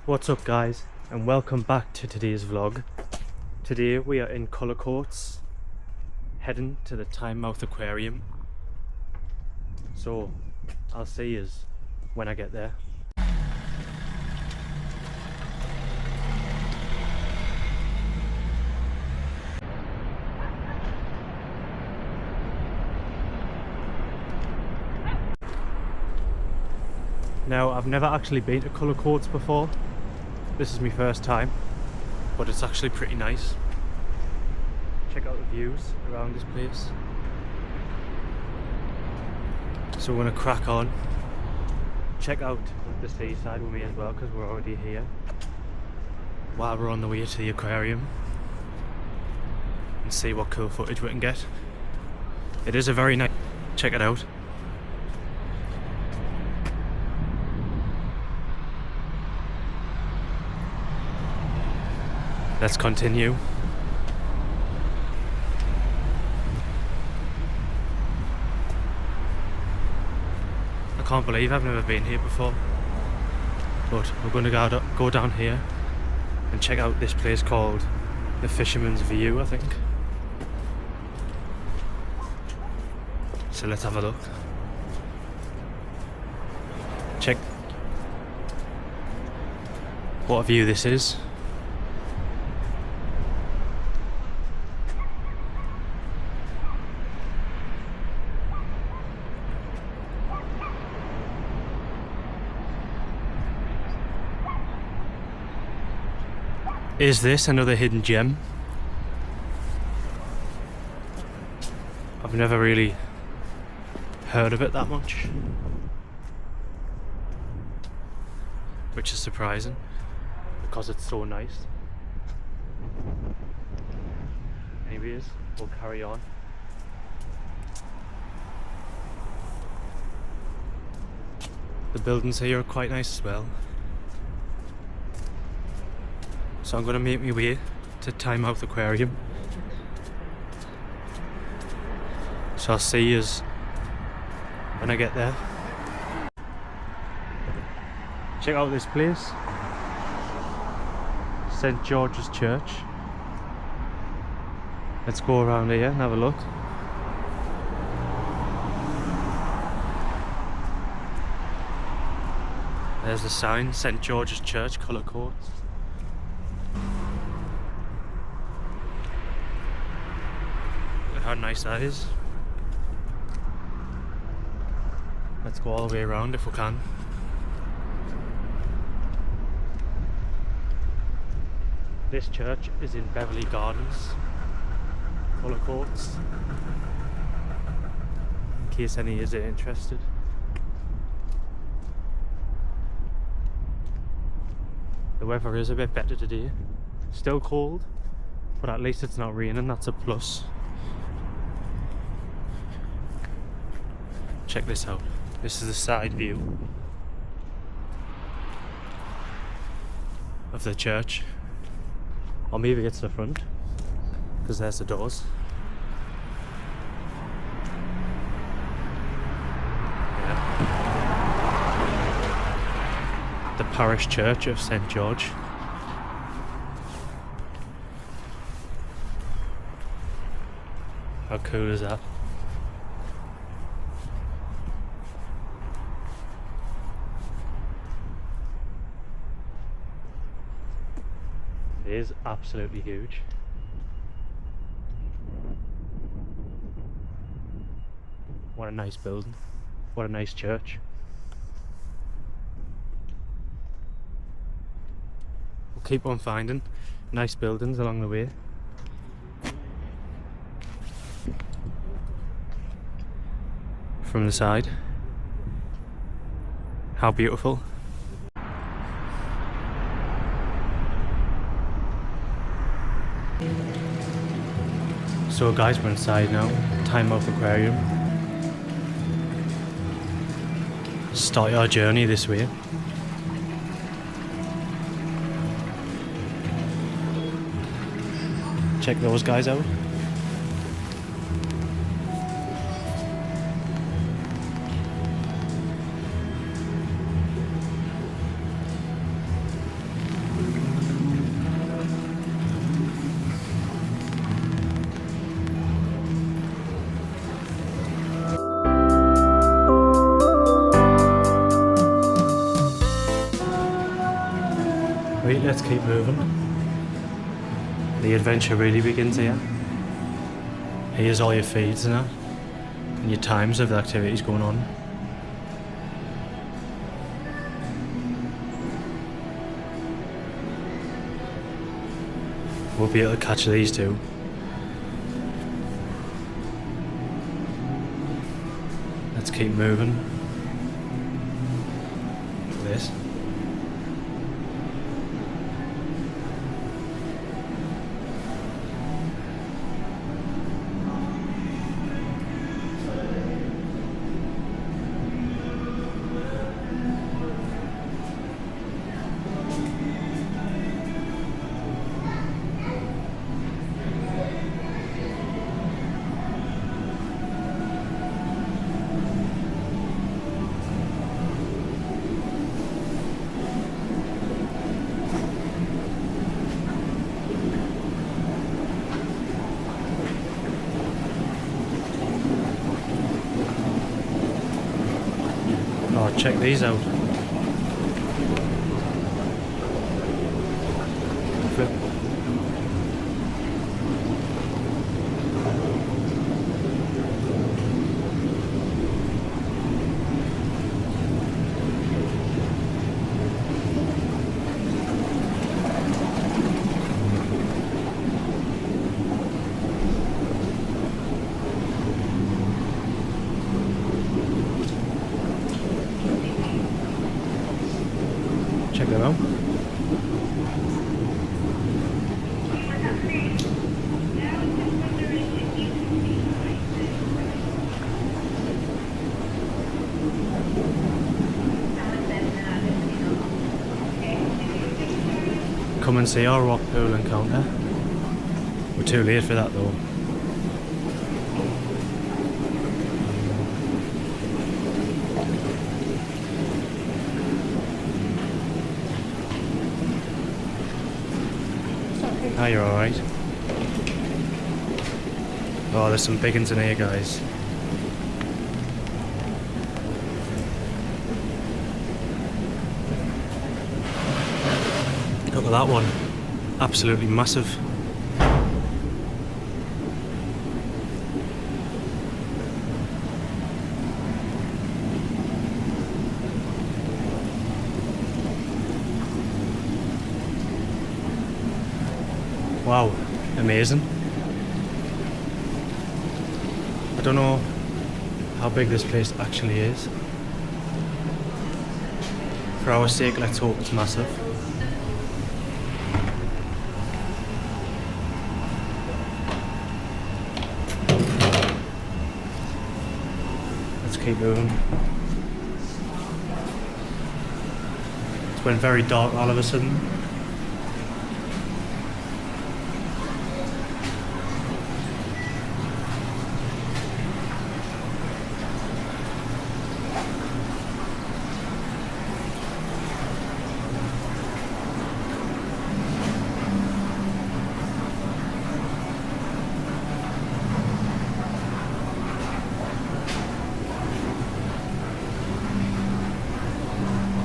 What's up guys, and welcome back to today's vlog. Today we are in Cullercoats, heading to the Tynemouth Aquarium. So I'll see you when I get there. Now, I've never actually been to Cullercoats before. This is my first time, but it's actually pretty nice. Check out the views around this place. So we're gonna crack on. Check out the seaside with me as well, because we're already here. While we're on the way to the aquarium, and see what cool footage we can get. It is a very nice. Check it out. Let's continue. I can't believe I've never been here before. But we're going to go down here and check out this place called the Fisherman's View, I think. So let's have a look. Check what a view this is. Is this another hidden gem? I've never really heard of it that much, which is surprising because it's so nice. Anyways, we'll carry on. The buildings here are quite nice as well. So I'm going to make my way to Tynemouth Aquarium. So I'll see you when I get there. Check out this place. St. George's Church. Let's go around here and have a look. There's the sign, St. George's Church, Cullercoats. How nice that is. Let's go all the way around if we can. This church is in Beverley Gardens, Cullercoats, in case any is interested. The weather is a bit better today. Still cold, but at least it's not raining, that's a plus. Check this out. This is the side view of the church. Or maybe it's the front, because there's the doors. Yeah. The parish church of St. George. How cool is that? It is absolutely huge. What a nice building. What a nice church. We'll keep on finding nice buildings along the way. From the side. How beautiful. So guys, we're inside now, Tynemouth Aquarium. Start our journey this way. Check those guys out. let's keep moving. The adventure really begins here. Here's all your feeds and that, and your times of the activities going on. We'll be able to catch these two. Let's keep moving. Look at this. Oh, check these out. Flip. Check that out. Come and see our rock pool encounter. We're too late for that though. Oh, you're alright. Oh, there's some big ones in here, guys. Look at that one. Absolutely massive. Wow, amazing. I don't know how big this place actually is. For our sake, let's hope it's massive. Let's keep moving. It's went very dark all of a sudden.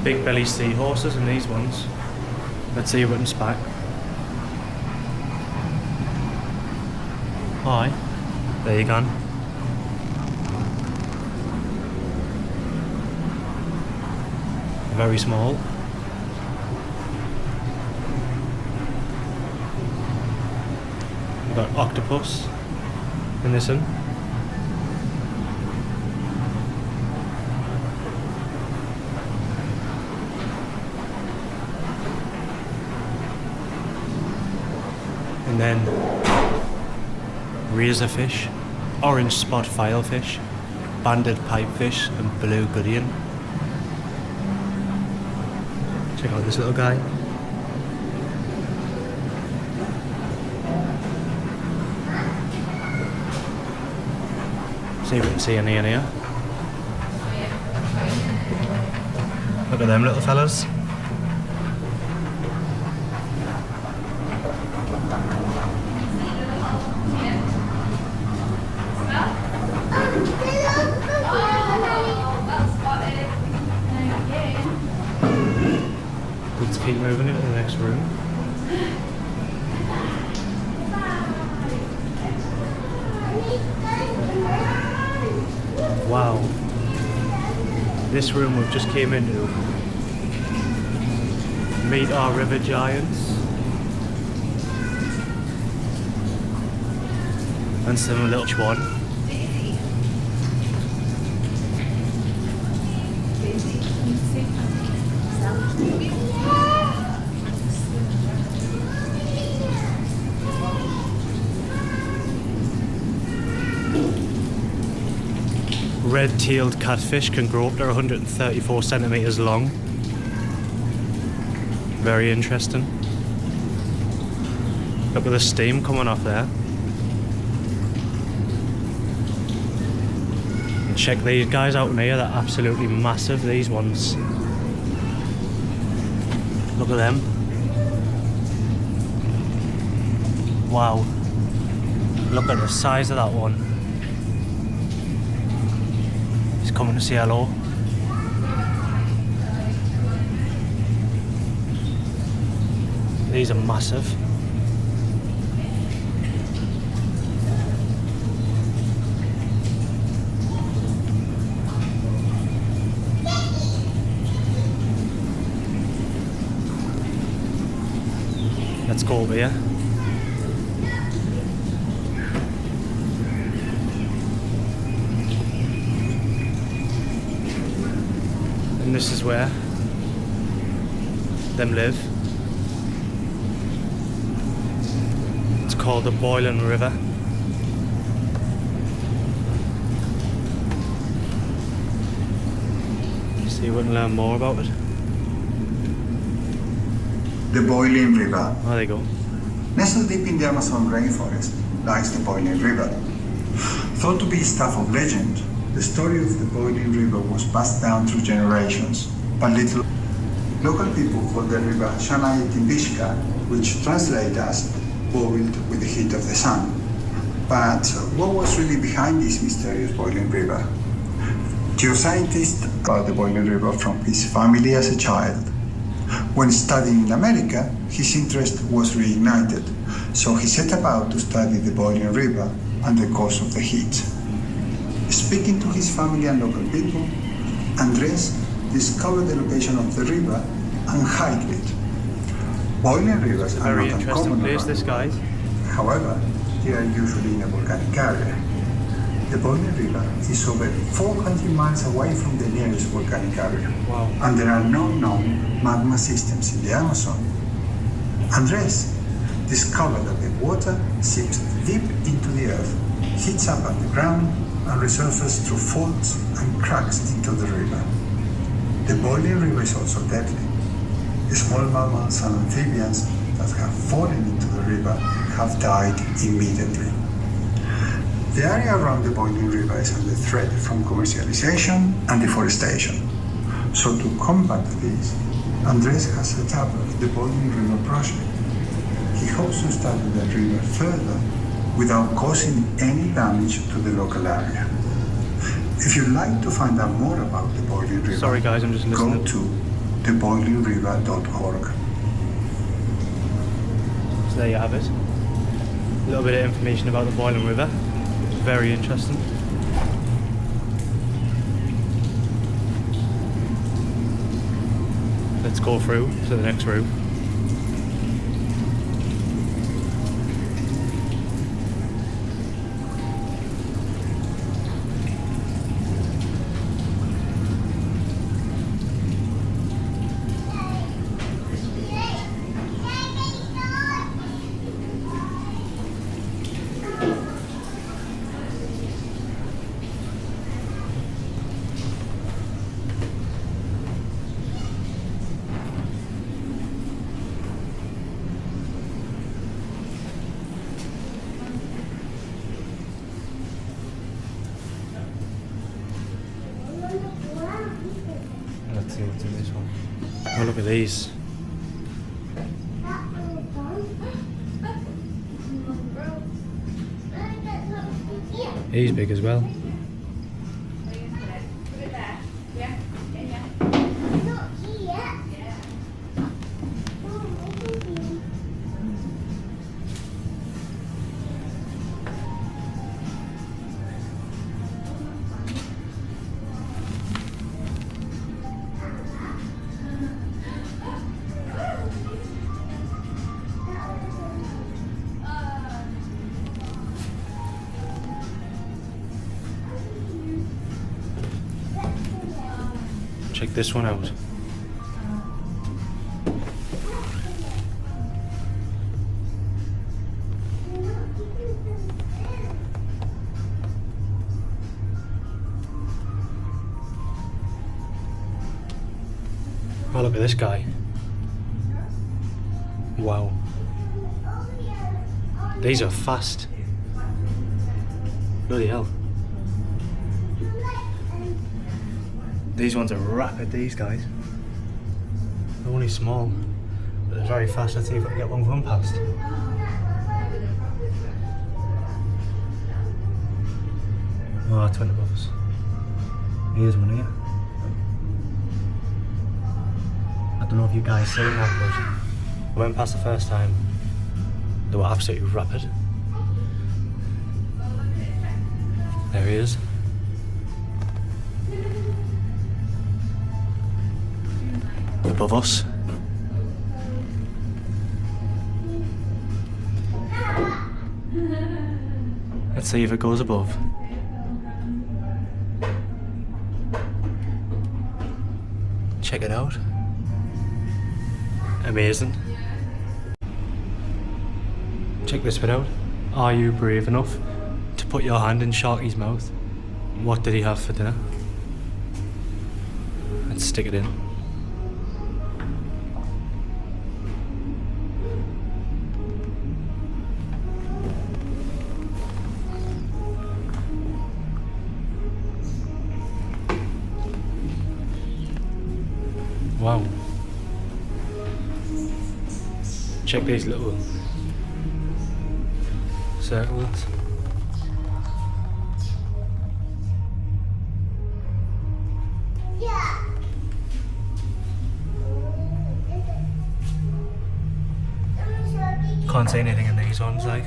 Big belly seahorses and these ones. Let's see what's back. Hi. There you go. Very small. We've got octopus in this one. And then razorfish, orange spot filefish, banded pipefish and blue gudgeon. Check out this little guy. See if we can see any in here. Look at them little fellas. Let's keep keep moving into the next room. Wow. This room we've just came into. Meet our river giants. And some little one. Red-tailed catfish can grow up to 134 centimeters long. Very interesting. Look at the steam coming off there. And check these guys out in here, they're absolutely massive, these ones. Look at them. Wow. Look at the size of that one. He's coming to say hello. These are massive. Let's go over here. And this is where them live. It's called the Boiling River. See, we can learn more about it. The Boiling River. Oh, there you go. Nestled deep in the Amazon rainforest lies the Boiling River. Thought to be stuff of legend, the story of the Boiling River was passed down through generations, but local people call the river Shanai Timbishka, which translates as boiled with the heat of the sun. But what was really behind this mysterious Boiling River? Geoscientist about the Boiling River from his family as a child. When studying in America, his interest was reignited, so he set about to study the Boiling River and the cause of the heat. Speaking to his family and local people, Andres discovered the location of the river and hiked it. Boiling rivers are Very not interesting uncommon place, around. this, guys. However, they are usually in a volcanic area. The Boiling River is over 400 miles away from the nearest volcanic area. Wow. And there are no known magma systems in the Amazon. Andres discovered that the water seeps deep into the earth, heats up underground, and resurfaces through faults and cracks into the river. The Boiling River is also deadly. Small mammals and amphibians that have fallen into the river have died immediately. The area around the Boiling River is under threat from commercialization and deforestation. So to combat this, Andres has set up the Boiling River project. He hopes to study the river further without causing any damage to the local area. If you'd like to find out more about the Boiling River, Sorry guys, I'm just listening. go to theboilingriver.org. So there you have it. A little bit of information about the Boiling River. Very interesting. Let's go through to the next room. Let's see what's in this one. Oh, look at these. He's big as well. this one out. Oh, look at this guy. Wow. These are fast. Bloody hell. These ones are rapid, these guys. They're only small, but they're very fast. Let's see if I can get one going past. Oh, it's went above us. Here's one here. I don't know if you guys seen that, but I went past the first time. They were absolutely rapid. There he is. Above us. Let's see if it goes above. Check it out. Amazing. Check this bit out. Are you brave enough to put your hand in Sharky's mouth? What did he have for dinner? And stick it in. Wow. Check these little circles. Can't see anything in these ones, like.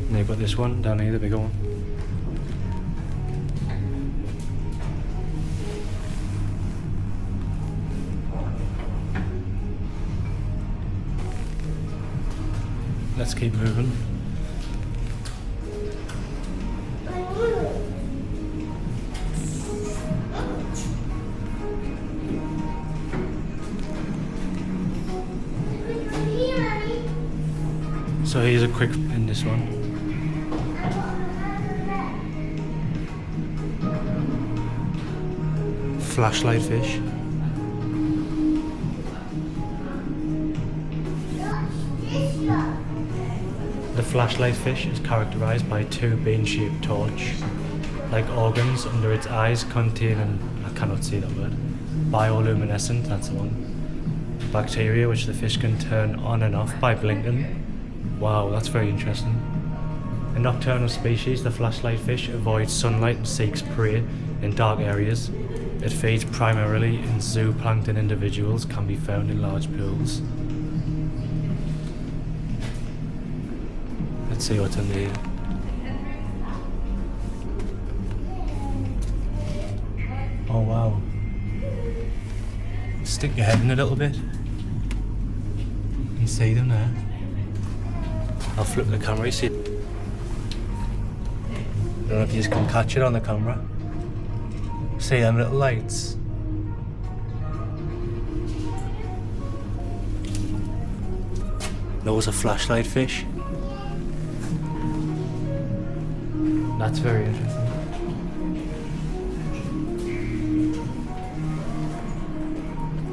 And you've got this one down here, the bigger one. Let's keep moving. So here's a quick in this one. Flashlight fish. The flashlight fish is characterized by two bean-shaped torch-like organs under its eyes containing, I cannot see that word, bioluminescent, that's the one, bacteria which the fish can turn on and off by blinking. Wow, that's very interesting. A nocturnal species, the flashlight fish avoids sunlight and seeks prey in dark areas. It feeds primarily in zooplankton. Individuals can be found in large pools. Let's see what's in there. Oh wow. Stick your head in a little bit. You can see them there. I'll flip the camera, you see. I don't know if you can catch it on the camera. See them little lights? Those are flashlight fish. That's very interesting.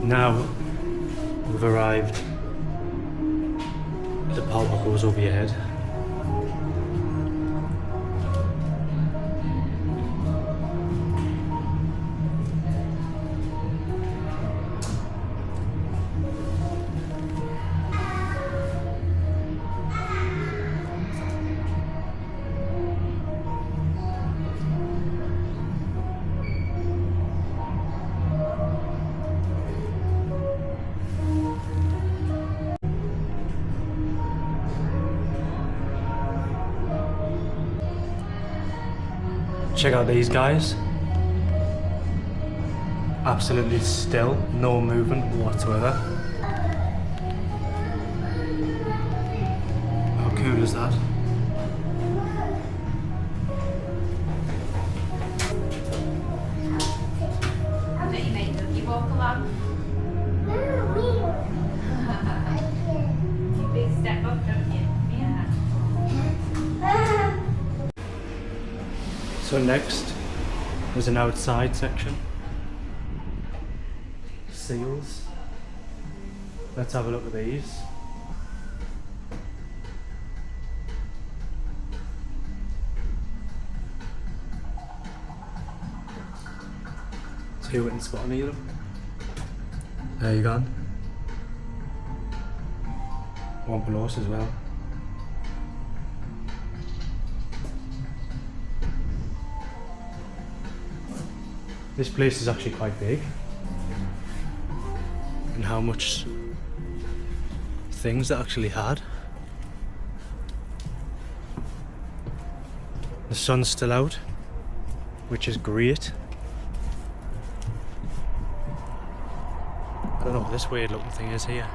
Now we've arrived at the part that goes over your head. Check out these guys. Absolutely still, no movement whatsoever. How cool is that? Nova. You big step up, don't you? Yeah. So next, there's an outside section. Seals. Let's have a look at these. See what in spot on either. There you go. One below us as well. This place is actually quite big. And how much things it actually had. The sun's still out, which is great. I don't know what this weird looking thing is here.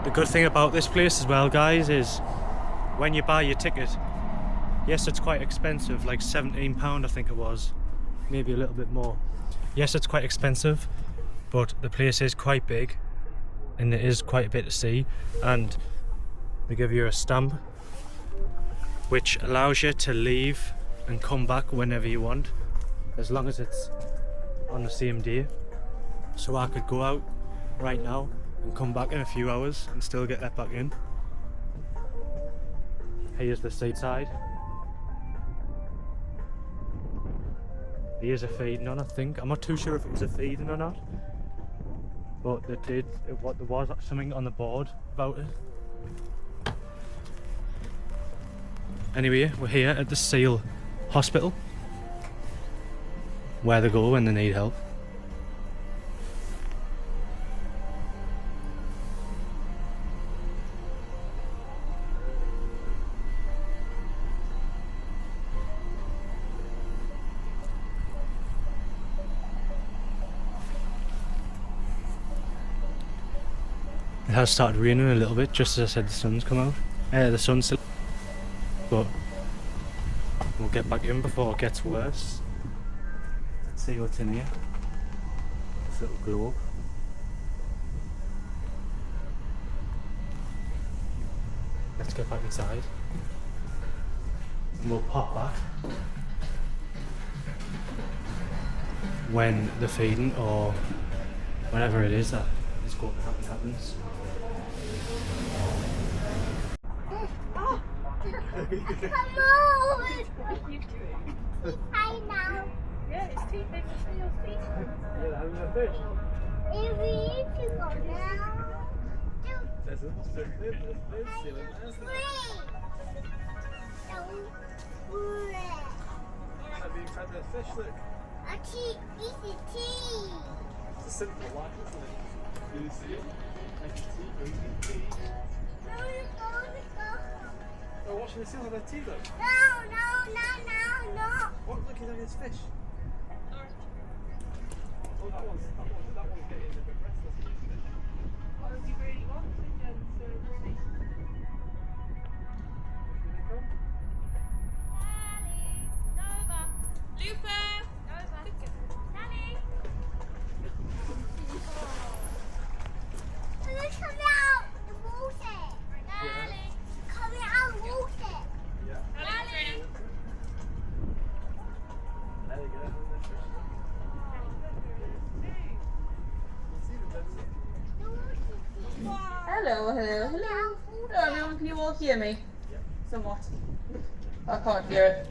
The good thing about this place as well, guys, is when you buy your ticket, yes, it's quite expensive, like £17 I think it was, maybe a little bit more. Yes, it's quite expensive, but the place is quite big and there is quite a bit to see, and they give you a stamp which allows you to leave and come back whenever you want, as long as it's on the same day. So I could go out right now and come back in a few hours and still get let back in. Here's the seaside. Here's a feeding on, I think. I'm not too sure if it was a feeding or not, but there was something on the board about it. Anyway, we're here at the Seal Hospital, where they go when they need help. It has started raining a little bit, just as I said the sun's come out. The sun's still, but we'll get back in before it gets worse. Let's see what's in here. This little globe. Let's get back inside. And we'll pop back when the feeding or whatever it is that is going to happen happens. Come on! What are you doing? Hi now. Yeah, it's too big for your feet. Yeah, having a fish. If we need to go now. There's a fish. Have you had a fish, look? A tea. This is tea. It's a simple life, isn't it? Do you see it? Like tea, drinking tea. No, let's go. Oh, watching the seal have a tea, look. No. What? Look, he's having his fish. Oh, that one's getting a bit restless. What do you really want to do? Nova. Lupo. Nova. Nanny. Look coming out the water. Nanny. Coming out the water. Yeah. Nanny. There you go. Hello. Everyone, can you all hear me? Somewhat. I can't hear it.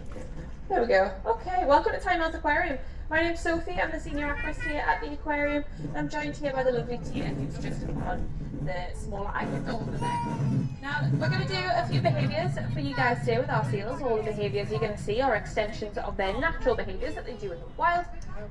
There we go. Okay, welcome to Tynemouth Aquarium. My name's Sophie, I'm the senior aquarist here at the aquarium. I'm joined here by the lovely Tia, who's just on the smaller island over there. Now, we're going to do a few behaviours for you guys to do with our seals. All the behaviours you're going to see are extensions of their natural behaviours that they do in the wild.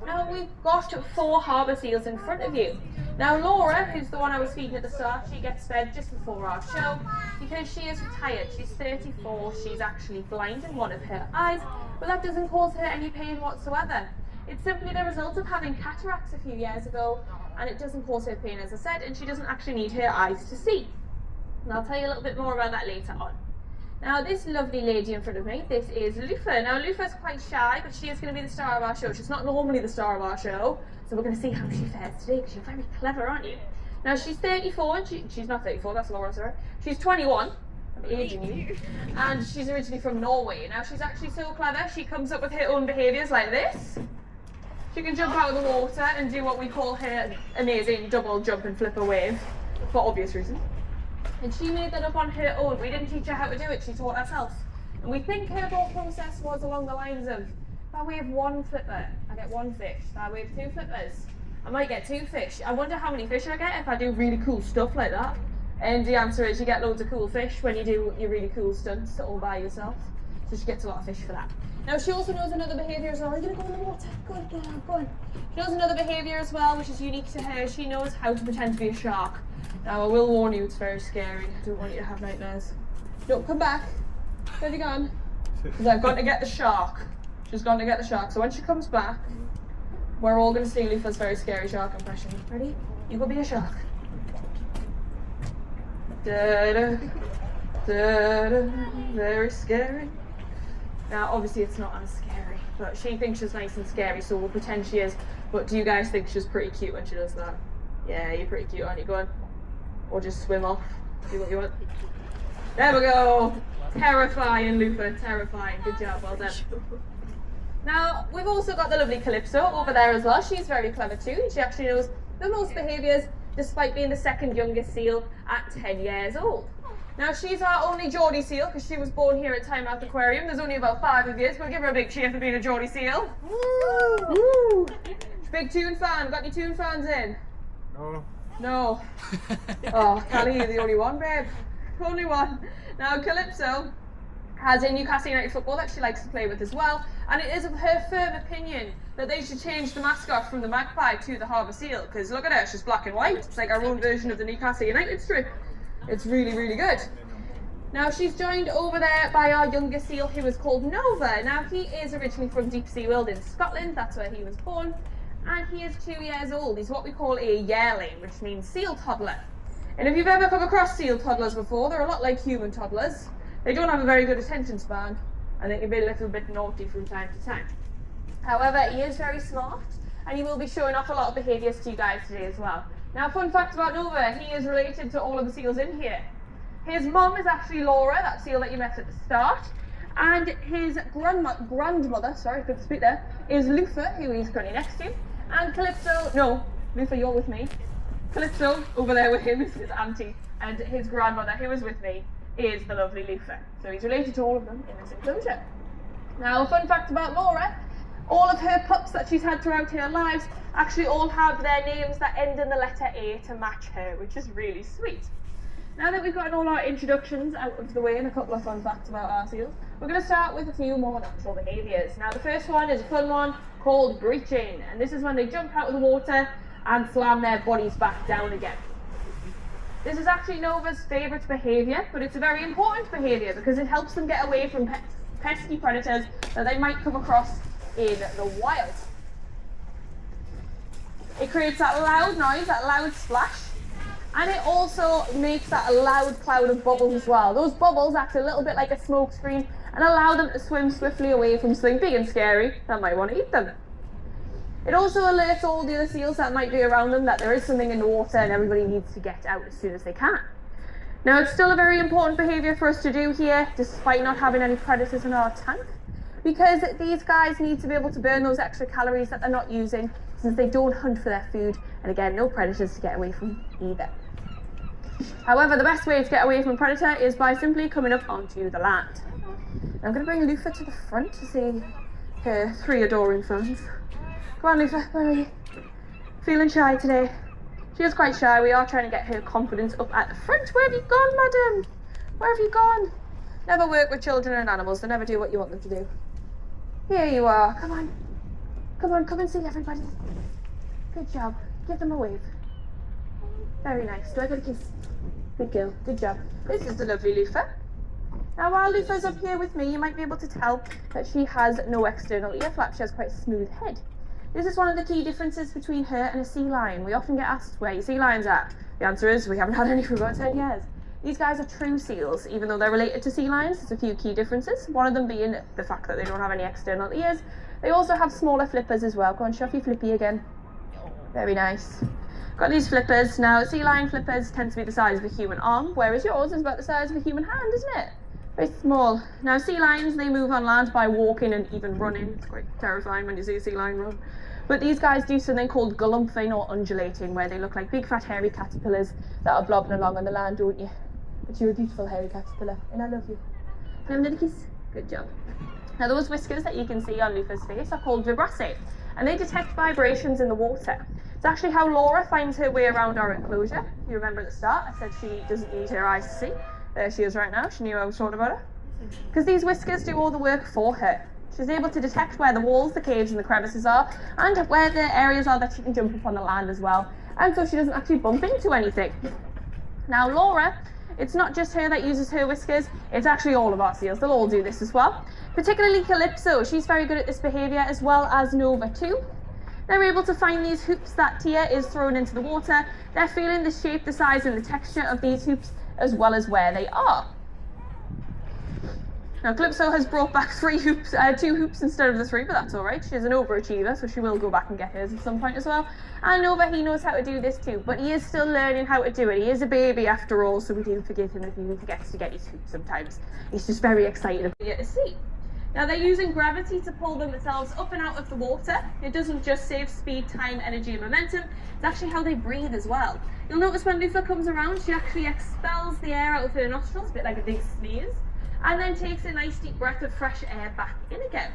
Now, we've got 4 harbour seals in front of you. Now, Laura, who's the one I was feeding at the start, she gets fed just before our show because she is retired. She's 34, she's actually blind in one of her eyes, but that doesn't cause her any pain whatsoever. It's simply the result of having cataracts a few years ago, and it doesn't cause her pain, as I said, and she doesn't actually need her eyes to see. And I'll tell you a little bit more about that later on. Now this lovely lady in front of me, this is Lufa. Now Lufa's quite shy, but she is going to be the star of our show. She's not normally the star of our show, so we're going to see how she fares today, because you're very clever, aren't you? Now she's 34, and she's not 34, that's Laura, sorry. She's 21, I'm aging you, and she's originally from Norway. Now she's actually so clever, she comes up with her own behaviours like this. She can jump out of the water and do what we call her amazing double jump and flip a wave, for obvious reasons. And she made that up on her own. We didn't teach her how to do it, she taught herself. And we think her thought process was along the lines of, if I wave one flipper, I get one fish. If I wave two flippers, I might get two fish. I wonder how many fish I get if I do really cool stuff like that. And the answer is you get loads of cool fish when you do your really cool stunts all by yourself. So she gets a lot of fish for that. Now she also knows another behaviour as well. Are you going to go in the water? Good girl, go on. She knows another behaviour as well, which is unique to her. She knows how to pretend to be a shark. Now I will warn you, it's very scary. I don't want you to have nightmares. No, come back. Where have you gone? Because I've gone to get the shark. She's gone to get the shark. So when she comes back, we're all going to see Lufa's very scary shark impression. Ready? You go be a shark. Da-da, da-da, very scary. Now obviously it's not as scary, but she thinks she's nice and scary, so we'll pretend she is. But do you guys think she's pretty cute when she does that? Yeah, you're pretty cute, aren't you? Go on. Or just swim off. Do what you want. There we go. Terrifying, Lufa. Terrifying. Good job. Well done. Now, we've also got the lovely Calypso over there as well. She's very clever too. She actually knows the most behaviours, despite being the second youngest seal at 10 years old. Now, she's our only Geordie seal, because she was born here at Tynemouth Aquarium. There's only about 5 of you, so we'll give her a big cheer for being a Geordie seal. Woo! Woo! Big tune fan. Got any tune fans in? No. No. Oh, Callie, you're the only one, babe. Only one. Now, Calypso has a Newcastle United football that she likes to play with as well, and it is of her firm opinion that they should change the mascot from the magpie to the harbour seal, because look at her, she's black and white. It's like our own version of the Newcastle United strip. It's really, really good. Now, she's joined over there by our youngest seal, who is called Nova. Now, he is originally from Deep Sea World in Scotland. That's where he was born. And he is 2 years old. He's what we call a yearling, which means seal toddler. And if you've ever come across seal toddlers before, they're a lot like human toddlers. They don't have a very good attention span, and they can be a little bit naughty from time to time. However, he is very smart, and he will be showing off a lot of behaviours to you guys today as well. Now, fun fact about Nova, he is related to all of the seals in here. His mum is actually Laura, that seal that you met at the start, and his grandmother, sorry, I couldn't speak there, is Lufa, who he's currently next to. And Calypso, no, Lufa, you're with me. Calypso, over there with him, is his auntie, and his grandmother, who is with me, is the lovely Lufa. So he's related to all of them in this enclosure. Now, a fun fact about Laura, all of her pups that she's had throughout her lives actually all have their names that end in the letter A to match her, which is really sweet. Now that we've gotten all our introductions out of the way and a couple of fun facts about our seals, we're going to start with a few more natural behaviours. Now, the first one is a fun one called breaching, and this is when they jump out of the water and slam their bodies back down again. This is actually Nova's favourite behaviour, but it's a very important behaviour because it helps them get away from pesky predators that they might come across in the wild. It creates that loud noise, that loud splash, and it also makes that loud cloud of bubbles as well. Those bubbles act a little bit like a smoke screen and allow them to swim swiftly away from something big and scary that might want to eat them. It also alerts all the other seals that might be around them that there is something in the water and everybody needs to get out as soon as they can. Now, it's still a very important behaviour for us to do here, despite not having any predators in our tank, because these guys need to be able to burn those extra calories that they're not using, since they don't hunt for their food, and again, no predators to get away from either. However, the best way to get away from a predator is by simply coming up onto the land. I'm going to bring Lufa to the front to see her 3 adoring fans. Come on, Lufa, where are you? Feeling shy today? She is quite shy. We are trying to get her confidence up at the front. Where have you gone, madam? Where have you gone? Never work with children and animals. They never do what you want them to do. Here you are. Come on. Come on, come and see everybody. Good job. Give them a wave. Very nice. Do I get a kiss? Good girl. Good job. This is the lovely Lufa. Now, while Lufa's up here with me, you might be able to tell that she has no external ear flap. She has quite a smooth head. This is one of the key differences between her and a sea lion. We often get asked where your sea lions are. The answer is we haven't had any for about 10 years. These guys are true seals, even though they're related to sea lions. There's a few key differences, one of them being the fact that they don't have any external ears. They also have smaller flippers as well. Go on, show off your flippy again. Very nice. Got these flippers. Now, sea lion flippers tend to be the size of a human arm, whereas yours is about the size of a human hand, isn't it? Very small. Now, sea lions, they move on land by walking and even running. It's quite terrifying when you see a sea lion run. But these guys do something called galumphing or undulating, where they look like big fat hairy caterpillars that are blobbing along on the land, don't you? But you're a beautiful hairy caterpillar, and I love you. Can I have another kiss? Good job. Now, those whiskers that you can see on Lufa's face are called vibrasse, and they detect vibrations in the water. It's actually how Laura finds her way around our enclosure. You remember at the start, I said she doesn't need her eyes to see. There she is right now. She knew I was talking about her. Because these whiskers do all the work for her. She's able to detect where the walls, the caves and the crevices are, and where the areas are that she can jump up on the land as well. And so she doesn't actually bump into anything. Now Laura, it's not just her that uses her whiskers, it's actually all of our seals. They'll all do this as well. Particularly Calypso, she's very good at this behaviour, as well as Nova too. They're able to find these hoops that Tia is thrown into the water. They're feeling the shape, the size and the texture of these hoops, as well as where they are. Now Calypso has brought back two hoops instead of the 3, but that's alright. She's an overachiever, so she will go back and get hers at some point as well. And Nova, he knows how to do this too, but he is still learning how to do it. He is a baby after all, so we do forgive him if he forgets to get his hoops sometimes. He's just very excited about it to see. Now they're using gravity to pull themselves up and out of the water. It doesn't just save speed, time, energy and momentum, it's actually how they breathe as well. You'll notice when Lufa comes around, she actually expels the air out of her nostrils, a bit like a big sneeze, and then takes a nice deep breath of fresh air back in again.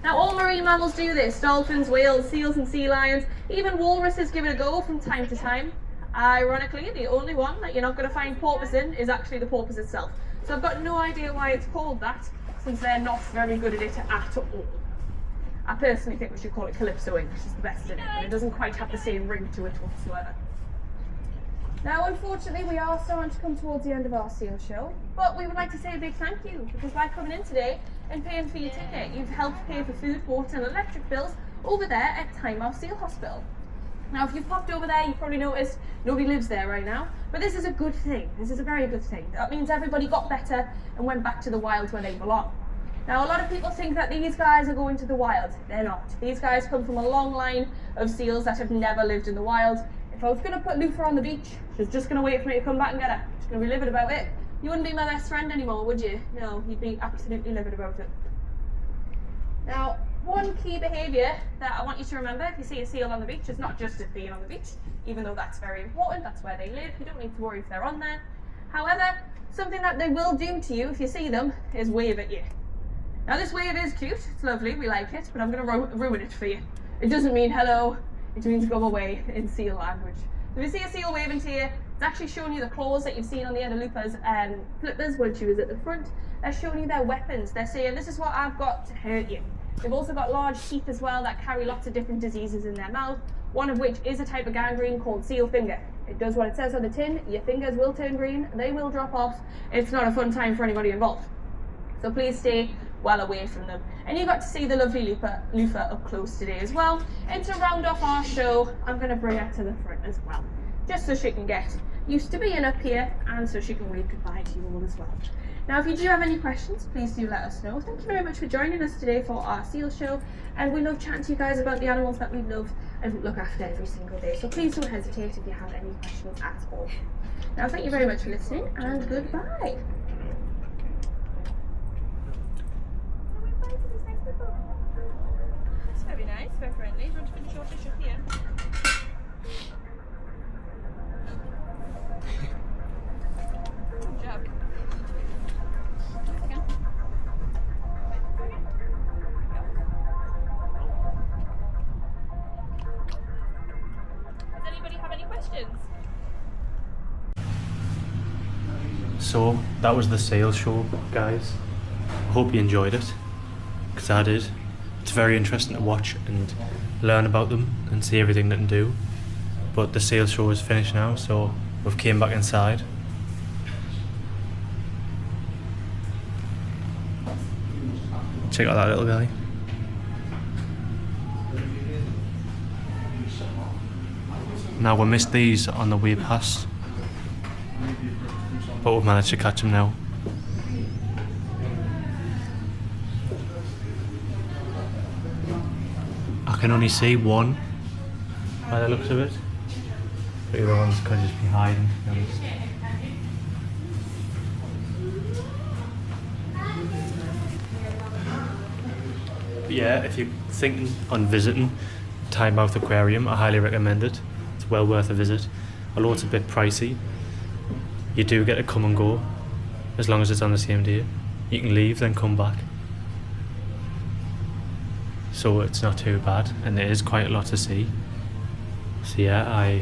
Now all marine mammals do this, dolphins, whales, seals and sea lions, even walruses give it a go from time to time. Ironically, the only one that you're not going to find porpoise in is actually the porpoise itself. So I've got no idea why it's called that, since they're not very good at it at all. I personally think we should call it Calypsoing, which is the best in it, but it doesn't quite have the same ring to it whatsoever. Now, unfortunately, we are starting to come towards the end of our seal show, but we would like to say a big thank you, because by coming in today and paying for your ticket, you've helped pay for food, water and electric bills over there at Tynemouth Seal Hospital. Now, if you've popped over there, you've probably noticed nobody lives there right now, but this is a good thing. This is a very good thing. That means everybody got better and went back to the wild where they belong. Now, a lot of people think that these guys are going to the wild. They're not. These guys come from a long line of seals that have never lived in the wild. If I was going to put Lufa on the beach, she's just going to wait for me to come back and get her. She's going to be livid about it. You wouldn't be my best friend anymore, would you? No, you'd be absolutely livid about it. Now, one key behaviour that I want you to remember if you see a seal on the beach is not just it being on the beach, even though that's very important, that's where they live, you don't need to worry if they're on there. However, something that they will do to you if you see them is wave at you. Now this wave is cute, it's lovely, we like it, but I'm going to ruin it for you. It doesn't mean hello, it means go away in seal language. So if you see a seal waving to you, it's actually showing you the claws that you've seen on the end of Lufa's flippers when she was at the front. They're showing you their weapons. They're saying, this is what I've got to hurt you. They've also got large teeth as well that carry lots of different diseases in their mouth, one of which is a type of gangrene called seal finger. It does what it says on the tin, your fingers will turn green, they will drop off. It's not a fun time for anybody involved. So please stay well away from them. And you got to see the lovely Lufa up close today as well. And to round off our show, I'm going to bring her to the front as well, just so she can get used to being up here and so she can wave goodbye to you all as well. Now, if you do have any questions, please do let us know. Thank you very much for joining us today for our seal show, and we love chatting to you guys about the animals that we love and look after every single day. So please don't hesitate if you have any questions at all. Now, thank you very much for listening, and goodbye. That's very nice, very friendly. Do you want to finish your dish up here? Good job. Does anybody have any questions? So that was the sales show, guys. I hope you enjoyed it, because I did. It's very interesting to watch and learn about them and see everything they can do. But the sales show is finished now, so we've came back inside. Check out that little guy. Now we missed these on the way past. but we've managed to catch him now. I can only see one by the looks of it. The other ones could just be hiding, to be honest. But yeah, if you're thinking on visiting Tynemouth Aquarium, I highly recommend it. It's well worth a visit. Although it's a bit pricey, you do get to come and go as long as it's on the same day. You can leave, then come back. So it's not too bad, and there is quite a lot to see. So yeah, I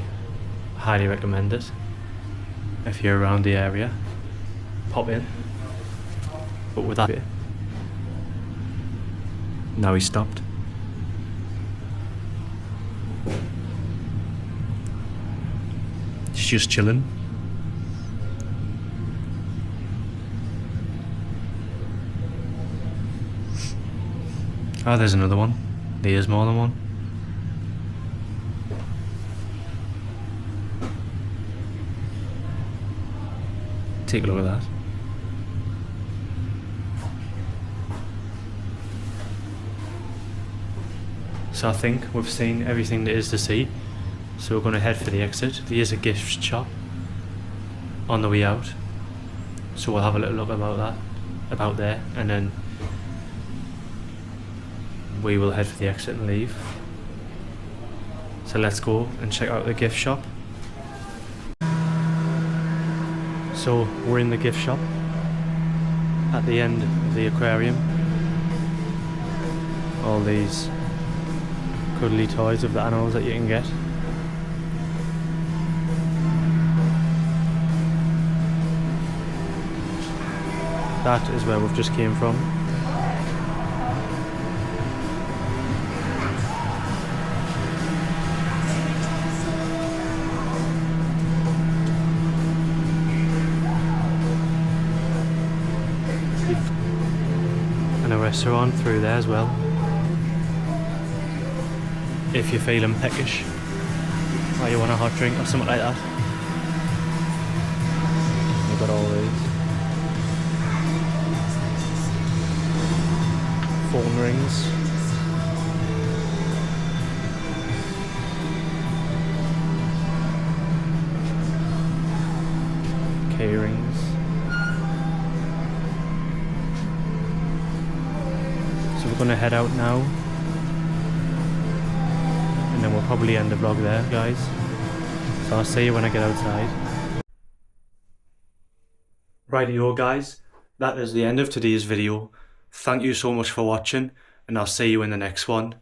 highly recommend it. If you're around the area, pop in. But with that, now he stopped. He's just chilling. Oh, there's another one. There's more than one. Take a look at that. So I think we've seen everything there is to see. So we're going to head for the exit. There's a gift shop on the way out. So we'll have a little look about there, and then we will head for the exit and leave. So let's go and check out the gift shop. So we're in the gift shop at the end of the aquarium. All these cuddly toys of the animals that you can get. That is where we've just came from. And a restaurant through there as well. If you're feeling peckish, or you want a hot drink or something like that. You've got all these. Phone rings. K-rings. So we're going to head out now, and then we'll probably end the vlog there, guys. So I'll see you when I get outside. Rightio guys, that is the end of today's video. Thank you so much for watching, and I'll see you in the next one.